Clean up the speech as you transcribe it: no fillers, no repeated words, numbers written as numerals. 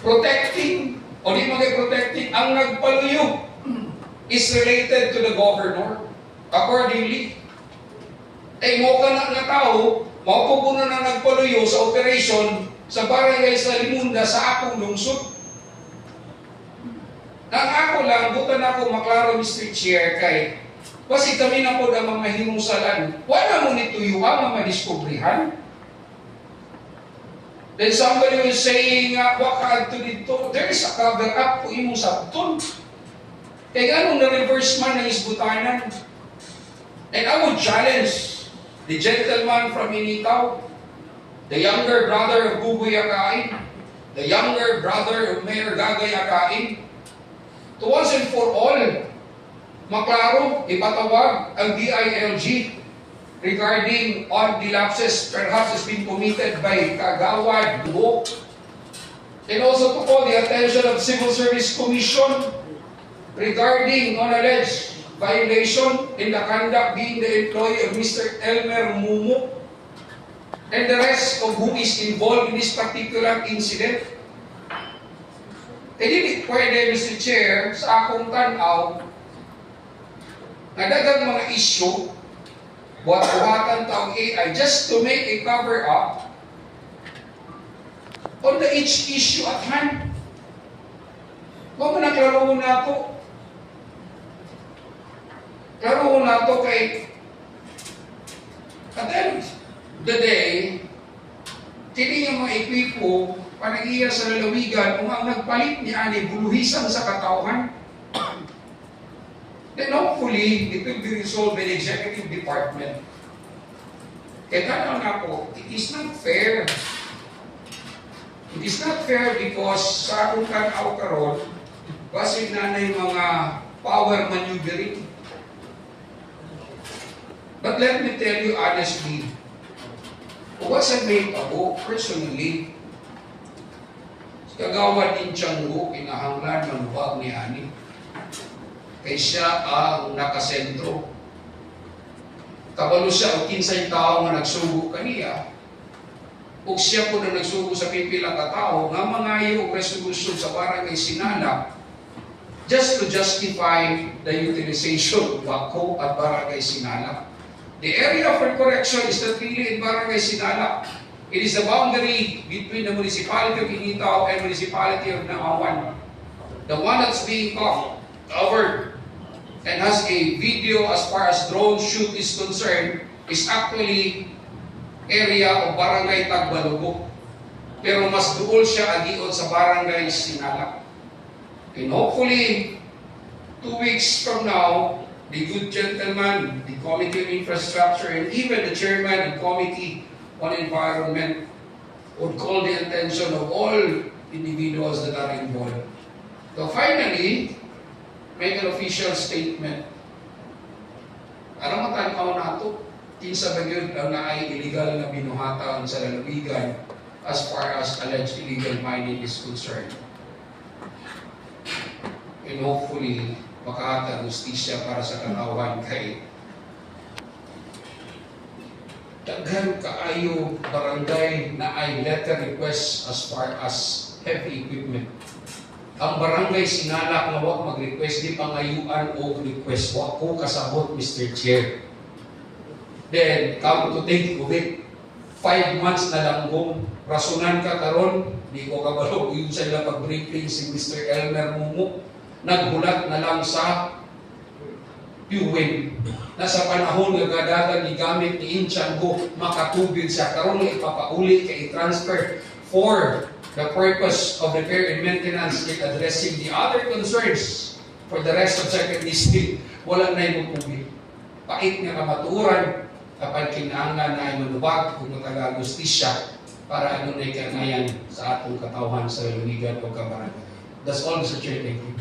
protecting, o di mag-protecting, ang nagpaluyo is related to the governor. Accordingly, mo ka na tao, maupupunan na nagpaluyo sa operation sa barangay sa Limunda sa akong lungsod. Nang ako lang, butan ako maklaro, Mr. Chair, kay kasi kami na po ang mga hinusalan. Wala mo nituyuan ang madiskubrihan. Then somebody will say, waka to dito, there is a cover-up po imong sabton. Kaya ganong na-reverse man ng isbutanan. And I would challenge the gentleman from Initaw, the younger brother of Buboy Akain, the younger brother of Mayor Gagay Akain, to once and for all, maklaro, ipatawag ang DILG regarding on the lapses perhaps has been committed by Kagawad, Buhok, and also to call the attention of Civil Service Commission regarding on alleged violation in the conduct being the employee of Mr. Elmer Mumu and the rest of who is involved in this particular incident. Hindi pwede, Mr. Chair, sa akong tanaw, na dagang mga issue, buhat-buhatan taong AI, just to make a cover-up on the each issue at hand. Huwag mo na klaro na ito. Klaro na ito kay at the end of the day, tini yung mga equipo, panagiya sa lalawigan, kung ang nagpalit ni Ani, buluhisan sa katauhan, then hopefully, it will be resolved by the executive department. Kaya tanong na po, it is not fair. It is not fair because sa akong tanaw karon, kasi nanay mga power maneuvering. But let me tell you honestly, was I made ako personally, kagawad din Tianggo, kinahanglan manuwag ni Ani. Kaya siya ang nakasentro. Kabalo siya o kinsay tao nga nagsugo kaniya. O siya po na nagsugo sa pipilang katao, nga mangayo o resolution sa barangay Sinala, just to justify the utilization of Wako at barangay Sinala. The area for correction is not really in barangay Sinala. It is the boundary between the municipality of Initaw and municipality of Naawan. The one that's being covered and has a video as far as drone shoot is concerned is actually area of barangay Tagbalugo. Pero mas duol siya agion sa barangay Sinala. And hopefully, 2 weeks from now, the good gentleman, the Committee of Infrastructure, and even the chairman of Committee on Environment would call the attention of all individuals that are involved. So finally, make an official statement. Ano matanaw na ito? Kinsa ba yun ang naay illegal na binuhatan sa lalawigan as far as alleged illegal mining is concerned. And hopefully, makahatag justisya para sa katawan kay daghan kaayo barangay na ay letter request as far as heavy equipment. Ang barangay Sinala nga wag mag-request di pangayuan o request wa ko kasabot, Mr. Chair. Then come to think of it, 5 months na lang kung rasunan ka karon, di ko kabalo yung sila pag-briefing si Mr. Elmer Mumu, naghulat na lang sa UN. Nasa panahon nga gadagan ni gamit ni Tianggo, makatubig siya karon nga ipapauli kay transfer for the purpose of repair and maintenance in addressing the other concerns for the rest of second district. Wala na yung tubig. Pait nga kamaturan kapag kinahanglan na ay manubag kung matagal justisya para ano na ikangayan sa atong katawhan sa lalawigan o kabarangay. That's all, Mr. Chair. Thank you.